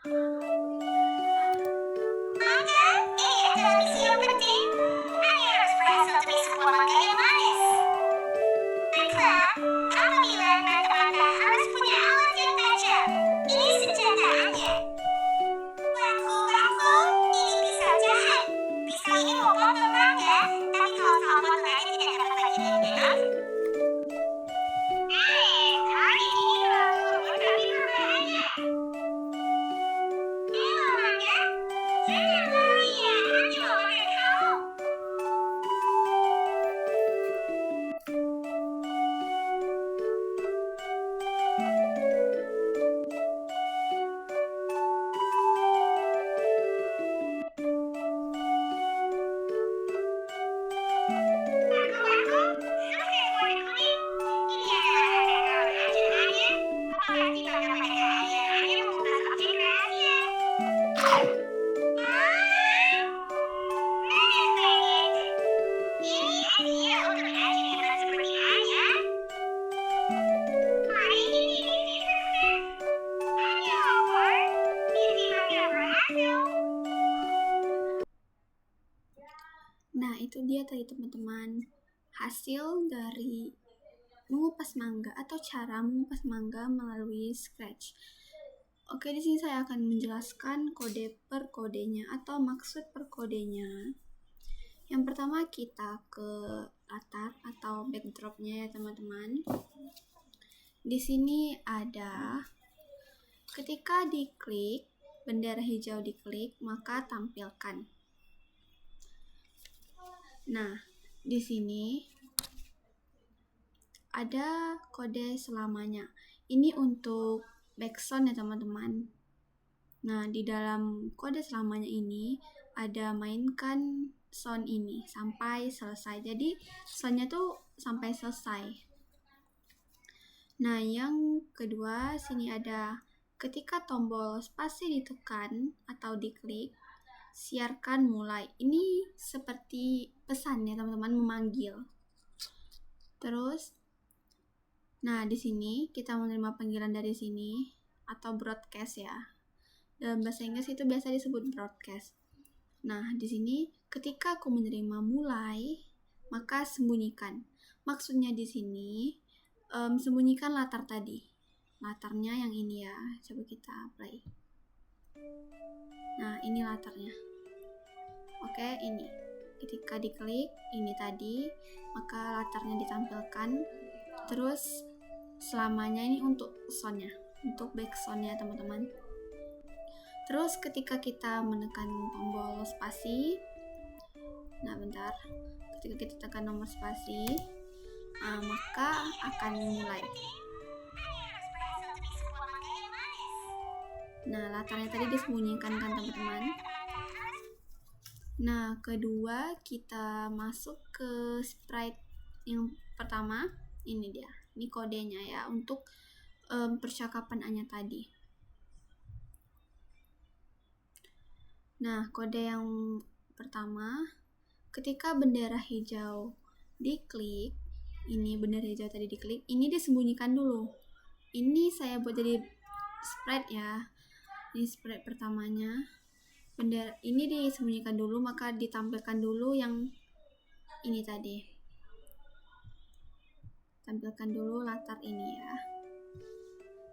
Mangga, ini adalah misi yang penting. Kalian harus berhasil demi sebuah mangga yang manis. Baiklah, apabila menangkap mangga harus punya alat yang tajam. Ini senjataannya. Laku, ini pisau jahat. Pisau ini memotong mangga, tapi kalau salah potongannya tidak dapat lagi dipegang. Hari ini membuat kami berbahaya. Halo mangga, jangan lari ya, nanti mau makan kamu. Laku, selesai warna kuning. Ini adalah harga rahasia. Apakah tiba mendapatkan hadiah membuka objek rahasia? Banyak. Ini hadiah untuk rajin hebat seperti ayah. Hari ini misi sukses. Hanya Howard, misi mangga berhasil. Nah, itu dia tadi teman-teman, hasil dari mengupas mangga atau cara mengupas mangga melalui Scratch. Oke, di sini saya akan menjelaskan kode per kodenya atau maksud per kodenya. Yang pertama kita ke latar atau backdropnya ya teman-teman. Di sini ada ketika diklik, bendera hijau diklik, maka tampilkan. Nah, di sini ada kode selamanya. Ini untuk backsound ya teman-teman. Nah, di dalam kode selamanya ini ada mainkan sound ini sampai selesai. Jadi soundnya tuh sampai selesai. Nah, yang kedua sini ada ketika tombol spasi ditekan atau diklik, siarkan mulai. Ini seperti pesan ya teman-teman, memanggil. Terus, nah di sini kita menerima panggilan dari sini atau broadcast ya. Dalam bahasa Inggris itu biasa disebut broadcast. Nah di sini ketika aku menerima mulai, maka sembunyikan. Maksudnya di sini sembunyikan latar tadi. Latarnya yang ini ya. Coba kita play. Nah, ini latarnya. Oke, ini. Ketika diklik, ini tadi, maka latarnya ditampilkan. Terus, selamanya ini untuk soundnya, untuk back soundnya teman-teman. Terus, ketika kita menekan tombol spasi, nah bentar, ketika kita tekan nomor spasi, maka akan mulai. Nah, latarnya tadi disembunyikan kan teman-teman. Nah, kedua kita masuk ke sprite yang pertama. Ini dia, ini kodenya ya untuk percakapan Anya tadi. Nah, kode yang pertama, ketika bendera hijau diklik, ini bendera hijau tadi diklik, ini disembunyikan dulu. Ini saya buat jadi sprite ya. Ini sprite pertamanya. Bendera ini disembunyikan dulu, maka ditampilkan dulu yang ini tadi. Tampilkan dulu latar ini ya.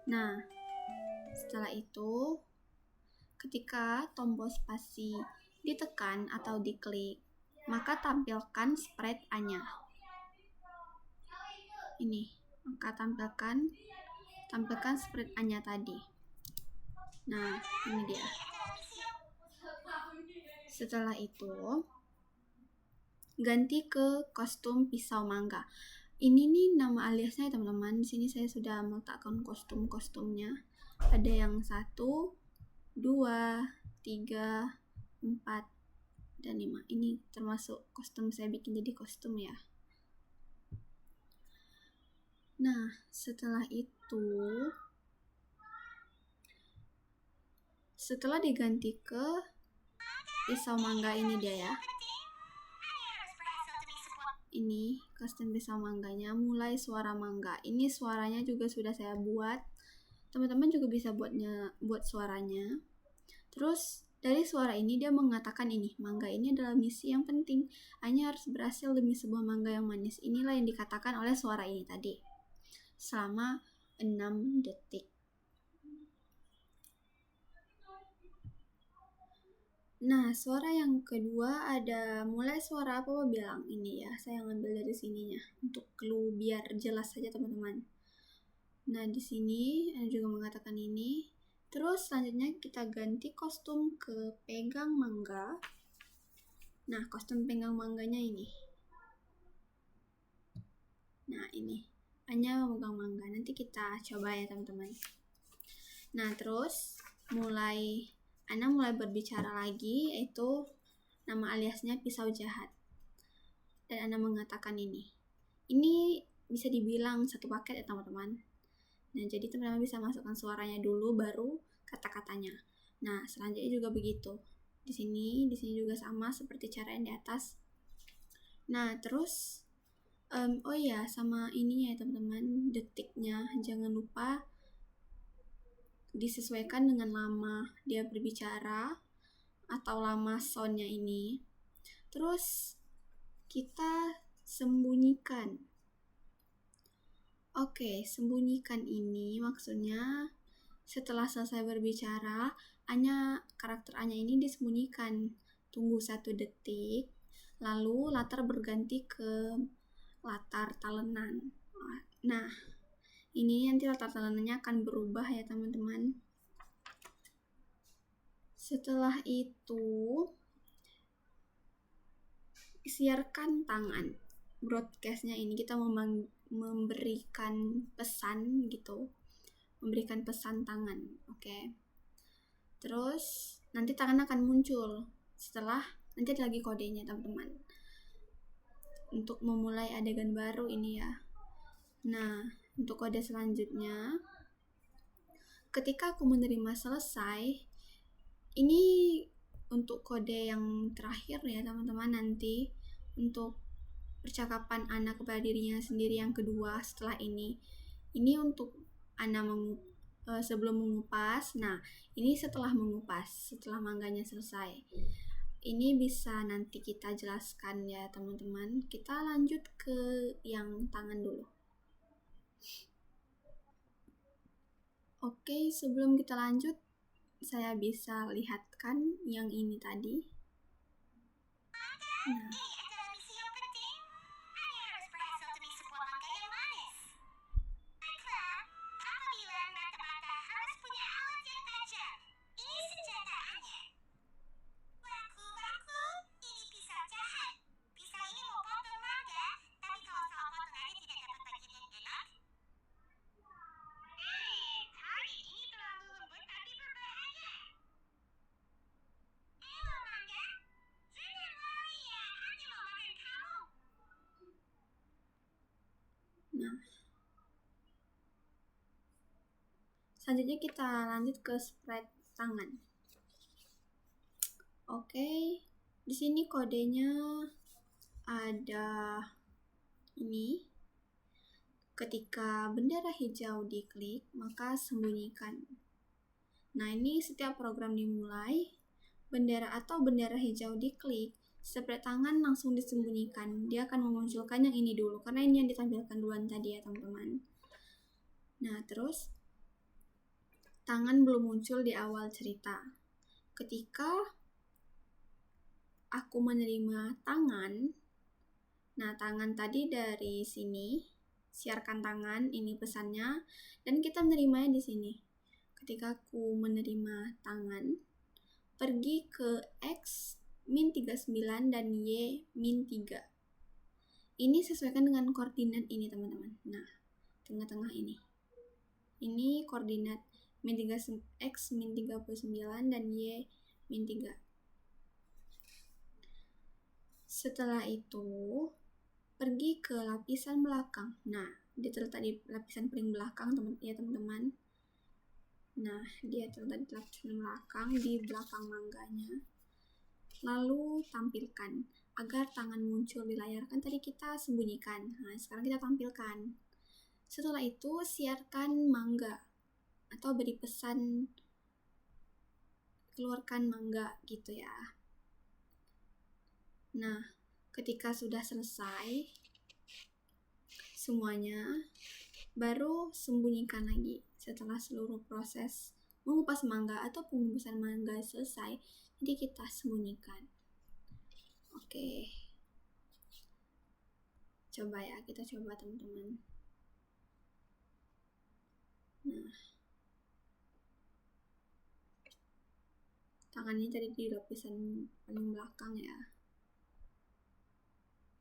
Nah, setelah itu ketika tombol spasi ditekan atau diklik, maka tampilkan sprite Anya. Ini, maka tampilkan sprite Anya tadi. Nah, ini dia. Setelah itu, ganti ke kostum pisau mangga. Ini nih nama aliasnya teman-teman. Di sini saya sudah meletakkan kostum-kostumnya. Ada yang 1, 2, 3, 4, dan 5. Ini termasuk kostum saya bikin jadi kostum ya. Nah, setelah itu, setelah diganti ke pisau mangga ini dia ya. Ini kostum pisau mangganya, mulai suara mangga. Ini suaranya juga sudah saya buat. Teman-teman juga bisa buat suaranya. Terus dari suara ini dia mengatakan ini, mangga ini adalah misi yang penting. Anya harus berhasil demi sebuah mangga yang manis. Inilah yang dikatakan oleh suara ini tadi. Selama 6 detik. Nah, suara yang kedua ada mulai suara apa bilang ini ya. Saya ngambil dari sininya untuk clue biar jelas saja teman-teman. Nah, di sini ada juga mengatakan ini. Terus selanjutnya kita ganti kostum ke pegang mangga. Nah, kostum pegang mangganya ini. Nah, ini. Anya memegang mangga. Nanti kita coba ya teman-teman. Nah, terus Ana mulai berbicara lagi, yaitu nama aliasnya pisau jahat. Dan Ana mengatakan ini. Ini bisa dibilang satu paket ya teman-teman. Nah, jadi teman-teman bisa masukkan suaranya dulu, baru kata-katanya. Nah, selanjutnya juga begitu. Di sini juga sama seperti cara yang di atas. Nah, terus oh ya, sama ini ya teman-teman, detiknya jangan lupa disesuaikan dengan lama dia berbicara atau lama soundnya ini. Terus kita sembunyikan. Oke, sembunyikan ini maksudnya setelah selesai berbicara, karakter Anya ini disembunyikan. Tunggu 1 detik, lalu latar berganti ke latar talenan. Nah, ini nanti latar talenannya akan berubah ya teman-teman. Setelah itu, siarkan tangan. Broadcastnya ini kita memberikan pesan gitu. Memberikan pesan tangan, oke. Terus nanti tangan akan muncul setelah nanti ada lagi kodenya teman-teman untuk memulai adegan baru ini ya. Nah, untuk kode selanjutnya, ketika aku menerima selesai, ini untuk kode yang terakhir ya teman-teman, nanti untuk percakapan Ana kepada dirinya sendiri yang kedua setelah ini untuk Ana sebelum mengupas. Nah, ini setelah mengupas, setelah mangganya selesai. Ini bisa nanti kita jelaskan ya teman-teman. Kita lanjut ke yang tangan dulu. Oke, sebelum kita lanjut, saya bisa lihatkan yang ini tadi. Nah, Ini adalah misi yang penting. Anya harus berhasil demi sebuah mangga yang manis. Baiklah, apabila mata-mata harus punya alat yang tajam. Ini senjata Anya. Laku, ini pisau jahat. Pisau ini mau potong mangga, tapi kalau salah potongannya tidak dapat bagian yang enak. Tali ini terlalu lembut tapi berbahaya. Halo mangga, jangan lari ya, Anya mau makan kamu. nah. Selanjutnya kita lanjut ke spread tangan. Oke, di sini kodenya ada ini. Ketika bendera hijau diklik, maka sembunyikan. Nah, ini setiap program dimulai, bendera hijau diklik, spread tangan langsung disembunyikan. Dia akan memunculkan yang ini dulu, karena ini yang ditampilkan duluan tadi ya teman-teman. Nah, terus tangan belum muncul di awal cerita. Ketika aku menerima tangan, nah tangan tadi dari sini, siarkan tangan, ini pesannya, dan kita menerimanya di sini. Ketika aku menerima tangan, pergi ke X -39 dan Y -3. Ini sesuaikan dengan koordinat ini teman-teman. Nah, tengah-tengah ini. Ini koordinat X -39 dan Y -3. Setelah itu, pergi ke lapisan belakang. Nah, dia terletak di lapisan paling belakang teman-teman. Nah, dia terletak di lapisan belakang, di belakang mangganya. Lalu tampilkan agar tangan muncul di layar. Kan tadi kita sembunyikan. Nah, sekarang kita tampilkan. Setelah itu, siarkan mangga atau beri pesan keluarkan mangga gitu ya. Nah, ketika sudah selesai semuanya, baru sembunyikan lagi. Setelah seluruh proses mengupas mangga atau pengupasan mangga selesai, jadi kita sembunyikan. Oke, coba ya, kita coba teman-teman. Nah, tangannya tadi di lapisan paling belakang ya.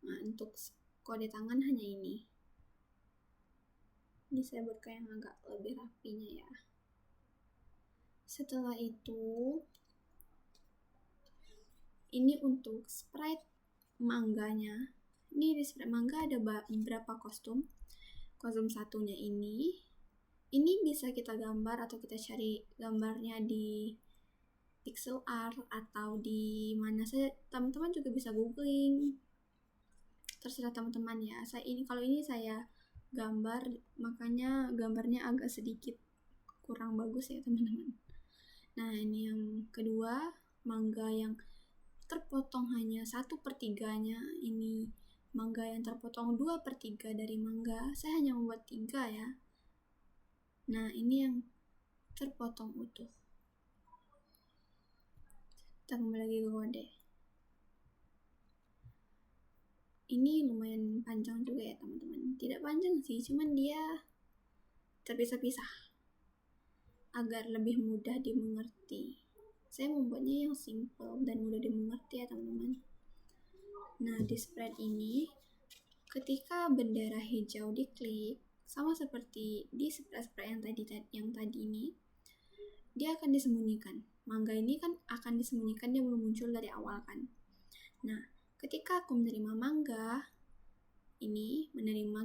Nah, untuk kode tangan hanya ini. Ini saya buat kayak yang agak lebih rapinya ya. Setelah itu, ini untuk sprite mangganya. Ini di sprite mangga ada beberapa kostum. Kostum satunya ini bisa kita gambar atau kita cari gambarnya di pixel art atau di mana saja. Teman-teman juga bisa googling, terserah teman-teman ya. Kalau ini saya gambar, makanya gambarnya agak sedikit kurang bagus ya teman-teman. Nah, ini yang kedua, mangga yang terpotong hanya 1/3-nya. Ini mangga yang terpotong 2/3 dari mangga. Saya hanya membuat 3 ya. Nah, ini yang terpotong utuh. Kita kembali lagi ke kode. Ini lumayan panjang juga ya teman-teman. Tidak panjang sih, cuman dia terpisah-pisah agar lebih mudah dimengerti. Saya membuatnya yang simple dan mudah dimengerti ya teman-teman. Nah, di spread ini, ketika bendera hijau diklik, sama seperti di spread yang tadi ini, dia akan disembunyikan. Mangga ini kan akan disembunyikan, dia belum muncul dari awal kan. Nah, ketika aku menerima mangga,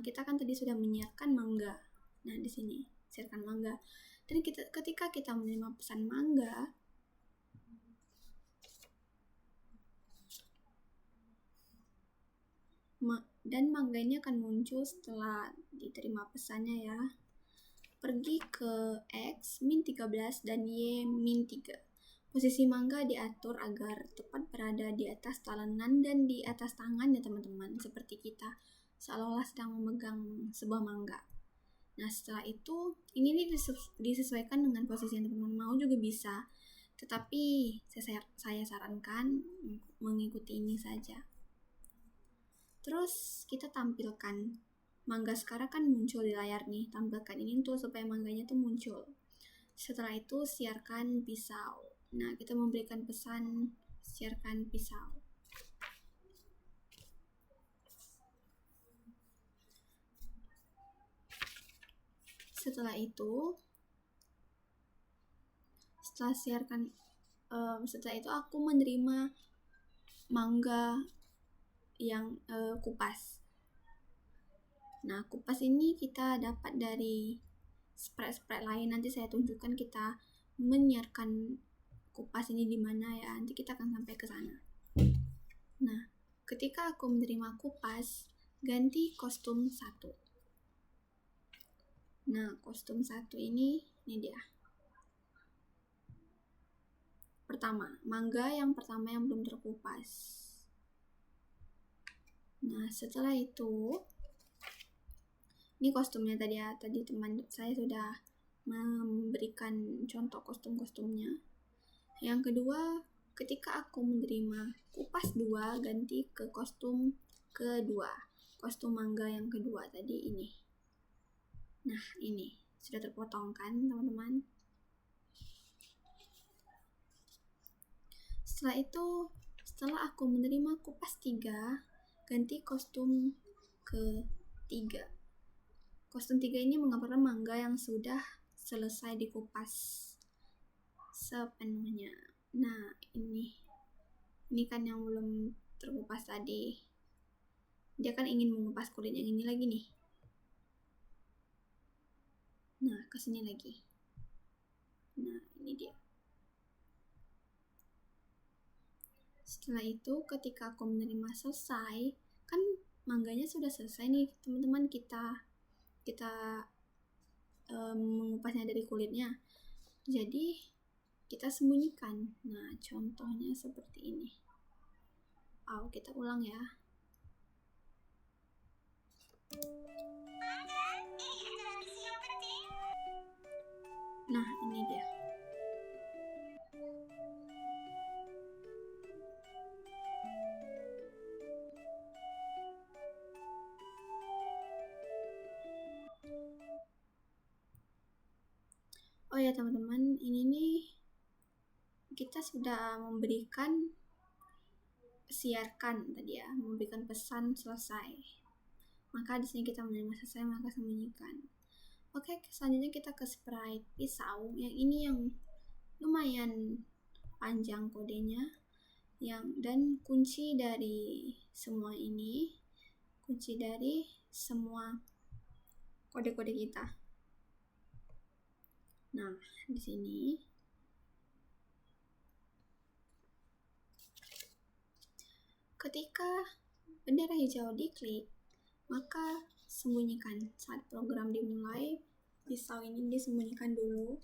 kita kan tadi sudah menyiapkan mangga. Nah, di sini, siapkan mangga. Dan ketika kita menerima pesan mangga, dan mangga ini akan muncul setelah diterima pesannya ya. Pergi ke X -13 dan Y -3. Posisi mangga diatur agar tepat berada di atas talenan dan di atas tangan ya teman-teman, seperti kita seolah-olah sedang memegang sebuah mangga. Nah, setelah itu ini disesuaikan dengan posisi yang teman-teman mau juga bisa, tetapi saya sarankan mengikuti ini saja. Terus kita tampilkan mangga sekarang kan muncul di layar nih, tampilkan ini tuh supaya mangganya tuh muncul. Setelah itu siarkan pisau. Nah, kita memberikan pesan siarkan pisau. Setelah itu aku menerima mangga yang kupas. Nah, kupas ini kita dapat dari spread lain. Nanti saya tunjukkan kita menyiarkan kupas ini di mana ya. Nanti kita akan sampai ke sana. Nah, ketika aku menerima kupas, ganti kostum 1. Nah, kostum 1 ini dia. Mangga yang pertama yang belum terkupas. Nah, setelah itu ini kostumnya tadi ya. Tadi teman saya sudah memberikan contoh kostum-kostumnya. Yang kedua, ketika aku menerima kupas 2, ganti ke kostum kedua. Kostum mangga yang kedua tadi ini. Nah, ini sudah terpotong kan teman-teman. Setelah aku menerima kupas 3, ganti kostum ke-3. Kostum 3 ini menggambarkan mangga yang sudah selesai dikupas sepenuhnya. Nah, ini kan yang belum terkupas tadi. Dia kan ingin mengupas kulit yang ini lagi nih. Nah, kesini lagi. Nah, ini dia. Setelah itu, ketika aku menerima selesai, kan mangganya sudah selesai nih teman-teman, kita mengupasnya dari kulitnya. Jadi kita sembunyikan. Nah, contohnya seperti ini. Kita ulang ya. Mangga, ini adalah misi yang penting. Nah, ini dia. Oh ya teman-teman, ini nih kita sudah memberikan siarkan tadi ya, memberikan pesan selesai. Maka di sini kita menerima selesai, maka sembunyikan. Oke, selanjutnya kita ke sprite pisau. Yang ini yang lumayan panjang kodenya. Dan kunci dari semua ini, kunci dari semua kode-kode kita. Nah, di sini ketika bendera hijau diklik, maka sembunyikan. Saat program dimulai, pisau ini disembunyikan dulu.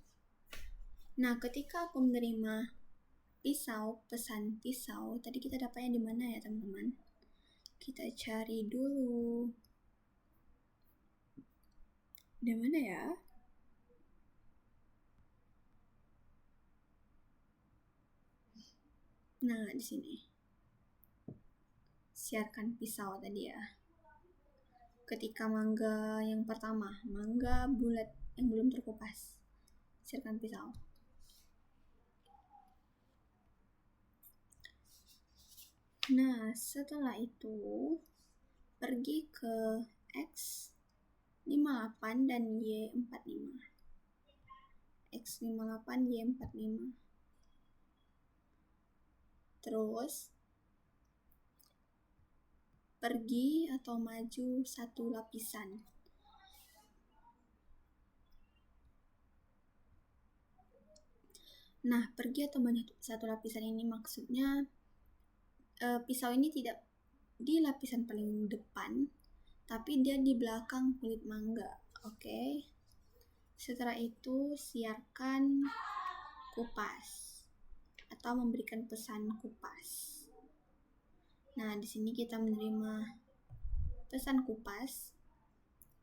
Nah, ketika aku menerima pisau, pesan pisau, tadi kita dapatnya di mana ya teman-teman? Kita cari dulu. Di mana ya? Nah, di sini. Siarkan pisau tadi ya. Ketika mangga yang pertama, mangga bulat yang belum terkupas. Siarkan pisau. Nah, setelah itu pergi ke X58 dan Y45. X58, Y45. Terus pergi atau maju satu lapisan. Nah, pergi atau maju satu lapisan ini maksudnya pisau ini tidak di lapisan paling depan, tapi dia di belakang kulit mangga. Oke. Setelah itu siarkan kupas atau memberikan pesan kupas. Nah, di sini kita menerima pesan kupas.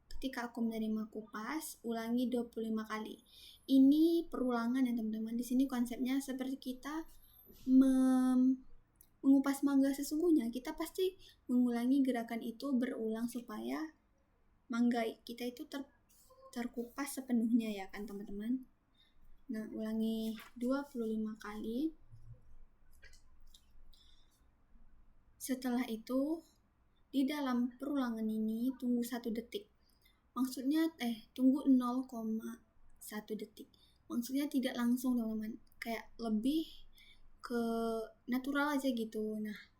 Ketika aku menerima kupas, ulangi 25 kali. Ini perulangan ya teman-teman. Di sini konsepnya seperti kita mengupas mangga sesungguhnya. Kita pasti mengulangi gerakan itu berulang supaya mangga kita itu terkupas sepenuhnya ya kan teman-teman. Nah, ulangi 25 kali. Setelah itu, di dalam perulangan ini tunggu 1 detik. Maksudnya tunggu 0,1 detik. Maksudnya tidak langsung teman-teman. Kayak lebih ke natural aja gitu. Nah,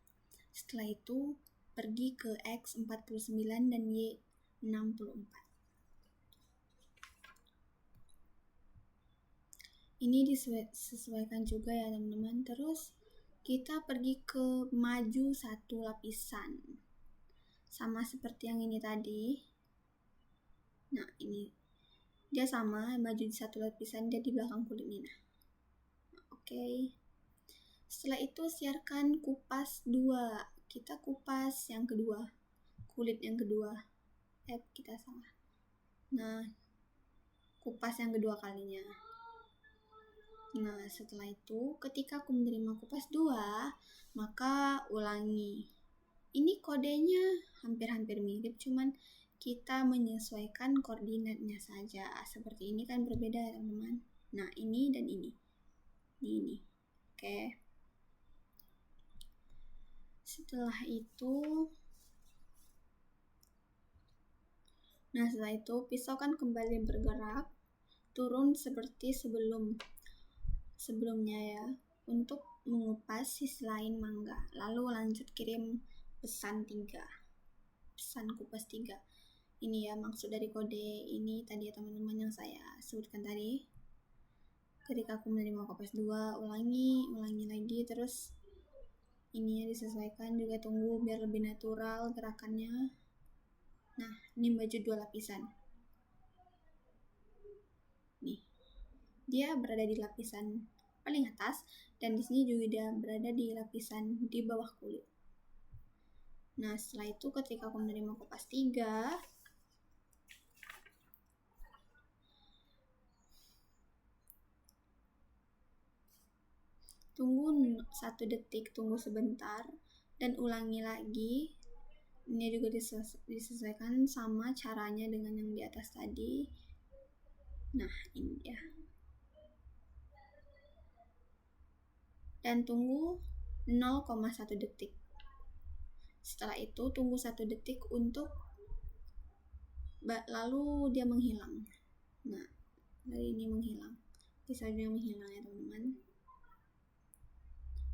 setelah itu pergi ke X49 dan Y64. Ini disesuaikan juga ya teman-teman. Terus kita pergi ke maju satu lapisan. Sama seperti yang ini tadi. Nah, ini dia sama, maju di satu lapisan, dia di belakang kulit ini. Nah, oke. Setelah itu siarkan kupas 2. Kita kupas yang kedua, kulit yang kedua. Kita salah. Nah, kupas yang kedua kalinya. Nah, setelah itu ketika aku menerima kupas 2, maka ulangi. Ini kodenya hampir-hampir mirip, cuman kita menyesuaikan koordinatnya saja. Seperti ini kan berbeda ya teman-teman. Nah, ini dan ini. Ini. Oke. Setelah itu pisau kan kembali bergerak turun seperti sebelumnya ya, untuk mengupas sisi lain mangga. Lalu lanjut kirim pesan 3. Pesan kupas 3. Ini ya maksud dari kode ini tadi ya teman-teman yang saya sebutkan tadi. Ketika aku menerima kupas 2, ulangi lagi, terus ini ya disesuaikan, juga tunggu biar lebih natural gerakannya. Nah, ini baju 2 lapisan. Nih, dia berada di lapisan paling atas, dan di sini juga dia berada di lapisan di bawah kulit. Nah, setelah itu ketika aku menerima kupas 3, tunggu 1 detik, tunggu sebentar, dan ulangi lagi. Ini juga disesuaikan sama caranya dengan yang di atas tadi. Nah, ini dia. Dan tunggu 0,1 detik. Setelah itu tunggu 1 detik untuk lalu dia menghilang. Nah, dari ini menghilang. Pisaunya menghilang ya teman-teman.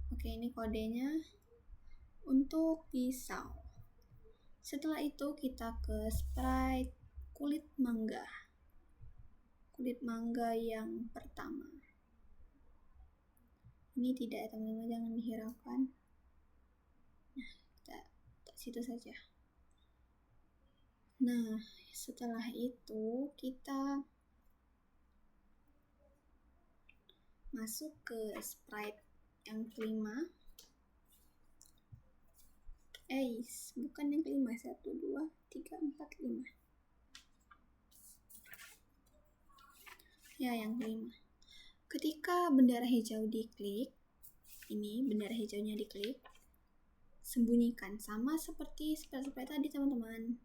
Oke, ini kodenya untuk pisau. Setelah itu kita ke Sprite kulit mangga. Kulit mangga yang pertama. Ini tidak ya teman-teman, jangan dihiraukan. Nah, kita situ saja. Nah, setelah itu kita masuk ke Sprite yang kelima. Bukan yang kelima, 1, 2, 3, 4, 5. Ya, yang kelima. Ketika bendera hijau diklik, ini bendera hijaunya diklik, sembunyikan. Sama seperti tadi teman-teman,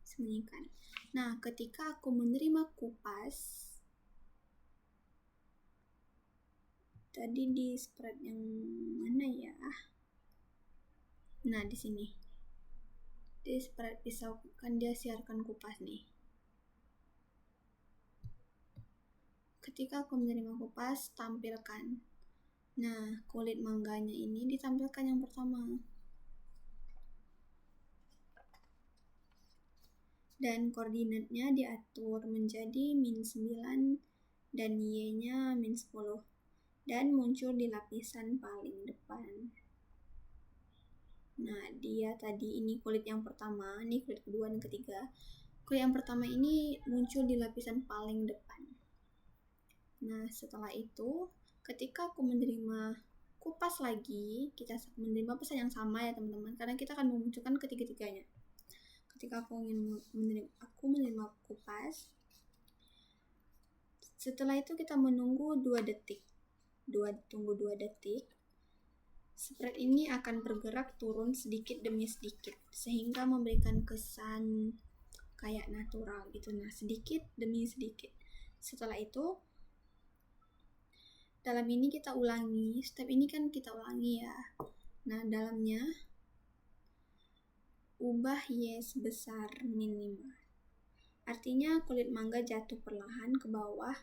sembunyikan. Nah, ketika aku menerima kupas, tadi di spread yang mana ya? Nah, di sini. Di spread pisau kan dia siarkan kupas nih. Ketika aku menerima kupas, tampilkan. Nah, kulit mangganya ini ditampilkan yang pertama. Dan koordinatnya diatur menjadi -9 dan Y-nya -10. Dan muncul di lapisan paling depan. Nah, dia tadi ini kulit yang pertama, ini kulit kedua dan ketiga. Kulit yang pertama ini muncul di lapisan paling depan. Nah, setelah itu, ketika aku menerima kupas lagi, kita menerima pesan yang sama ya teman-teman, karena kita akan memunculkan ketiga-tiganya. Ketika aku menerima kupas, setelah itu kita menunggu 2 detik. Tunggu 2 detik. Spread ini akan bergerak turun sedikit demi sedikit, sehingga memberikan kesan kayak natural gitu. Nah, sedikit demi sedikit. Setelah itu, dalam ini kita ulangi, step ini kan kita ulangi ya. Nah, dalamnya ubah Y sebesar -5. Artinya kulit mangga jatuh perlahan ke bawah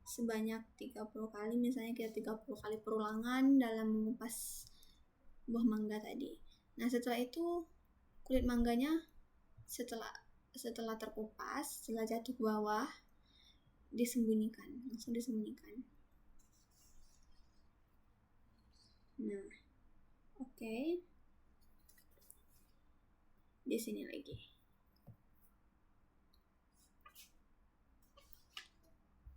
sebanyak 30 kali, misalnya kita 30 kali perulangan dalam mengupas buah mangga tadi. Nah, setelah itu kulit mangganya setelah terkupas, setelah jatuh ke bawah, langsung disembunyikan. Nah, oke. Di sini lagi.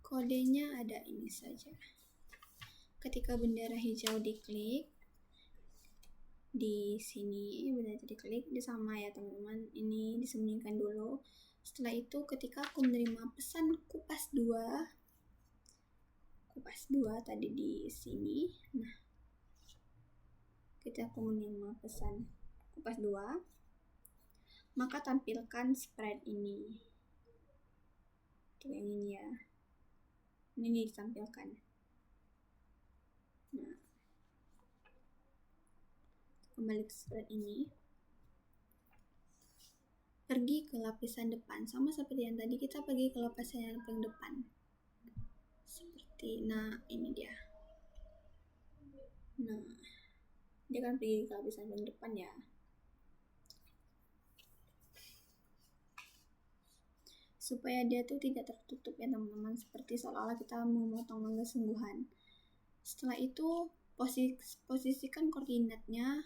Kodenya ada ini saja. Ketika bendera hijau diklik, di sini bendera diklik, ini sama ya teman-teman. Ini disembunyikan dulu. Setelah itu ketika aku menerima pesan kupas 2 tadi di sini. Nah, ketika aku menerima pesan kupas 2, maka tampilkan spread ini. Tuh yang ini ya. Ini ditampilkan. Nah, kembali ke spread ini. Pergi ke lapisan depan, sama seperti yang tadi, kita pergi ke lapisan yang paling depan. Seperti, nah ini dia. Nah, dia kan pergi ke lapisan paling depan ya. Supaya dia tuh tidak tertutup ya teman-teman, seperti seolah-olah kita memotong mangga sungguhan. Setelah itu posisikan koordinatnya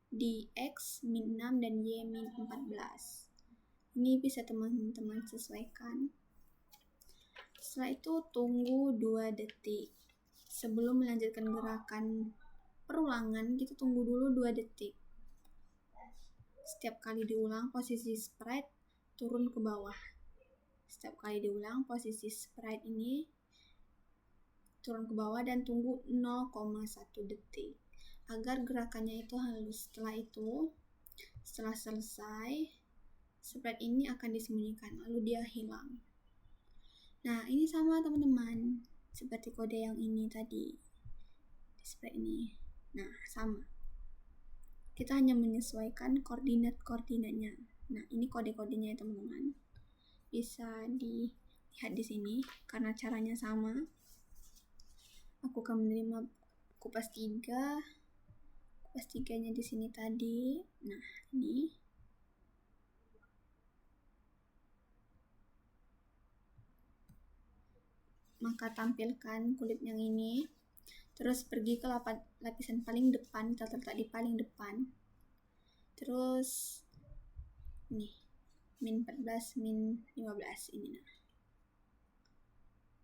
di X -6 dan Y -14. Ini bisa teman-teman sesuaikan. Setelah itu tunggu 2 detik. Sebelum melanjutkan gerakan perulangan, kita tunggu dulu 2 detik. Setiap kali diulang, posisi sprite turun ke bawah. Setiap kali diulang, posisi sprite ini turun ke bawah dan tunggu 0,1 detik agar gerakannya itu halus. Setelah selesai, sprite ini akan disembunyikan, lalu dia hilang. Nah, ini sama teman-teman, seperti kode yang ini tadi, sprite ini. Nah, sama. Kita hanya menyesuaikan koordinatnya. Nah, ini kode-kodenya ya teman-teman. Bisa dilihat di sini karena caranya sama. Aku akan menerima kupas 3. Kupas 3-nya di sini tadi. Nah, ini. Maka tampilkan kulit yang ini. Terus pergi ke lapisan paling depan, kita letak di paling depan. Terus nih, min 14, min 15 ini. Nah,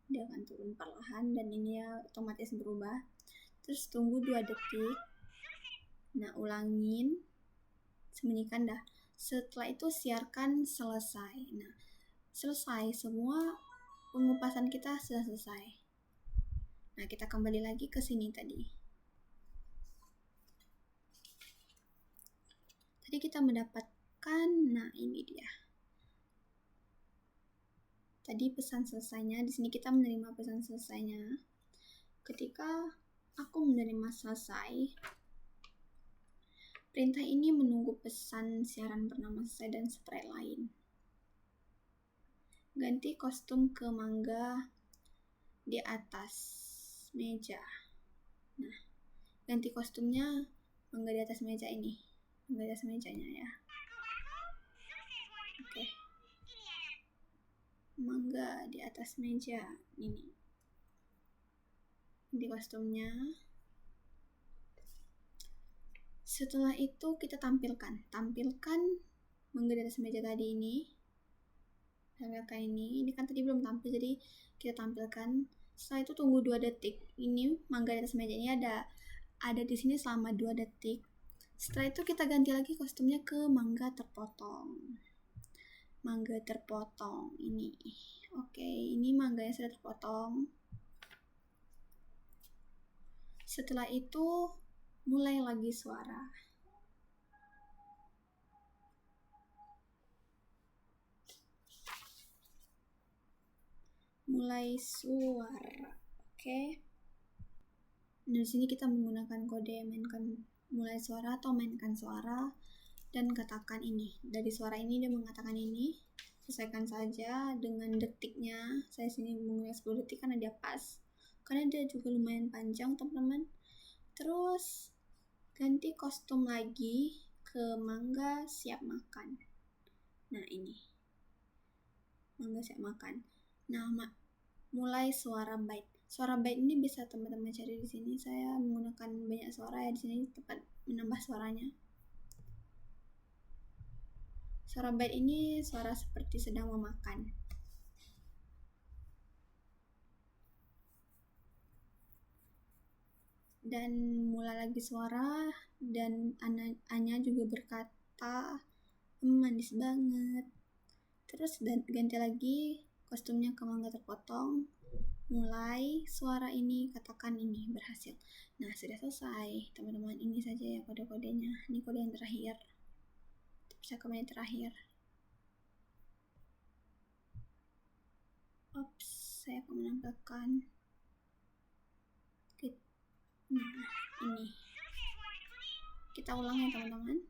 dia akan turun perlahan dan ini ya otomatis berubah. Terus tunggu 2 detik. Nah, ulangin, sembunyikan dah. Setelah itu siarkan selesai. Nah, selesai, semua pengupasan kita sudah selesai. Nah, kita kembali lagi ke sini tadi. Tadi kita mendapatkan, nah ini dia. Tadi pesan selesainya, di sini kita menerima pesan selesainya. Ketika aku menerima selesai, perintah ini menunggu pesan siaran bernama selesai dan sprite lain. Ganti kostum ke mangga di atas meja. Nah, ganti kostumnya mangga di atas meja ini. Mangga di atas mejanya ya. Oke. Mangga di atas meja ini. Ganti kostumnya. Setelah itu kita tampilkan mangga di atas meja tadi ini. Tampilkan ini kan tadi belum tampil, jadi kita tampilkan. Setelah itu tunggu 2 detik. Ini mangga di atas meja ini ada di sini selama 2 detik. Setelah itu kita ganti lagi kostumnya ke mangga terpotong. Mangga terpotong ini. Oke, ini mangganya sudah terpotong. Setelah itu mulai lagi suara. Mulai suara. Oke. Nah, di sini kita menggunakan kode mulai suara atau mainkan suara dan katakan ini. Dari suara ini dia mengatakan ini. Sesuaikan saja dengan detiknya. Saya sini menggunakan 10 detik karena dia pas. Karena dia juga lumayan panjang, teman-teman. Terus ganti kostum lagi ke mangga siap makan. Nah, ini. Mangga siap makan. Nah, mulai suara bait. Suara bait ini bisa teman-teman cari di sini. Saya menggunakan banyak suara ya, di sini tepat menambah suaranya. Suara bait ini suara seperti sedang memakan. Dan mulai lagi suara dan Anya juga berkata manis banget. Terus ganti lagi kostumnya ke mangga terpotong. Mulai suara ini, katakan ini berhasil. Nah, sudah selesai teman-teman. Ini saja ya kode-kodenya. Ini kode yang terakhir. Bisa kembali terakhir. Ops, saya akan menampilkan. Nah, ini. Kita ulang ya teman-teman.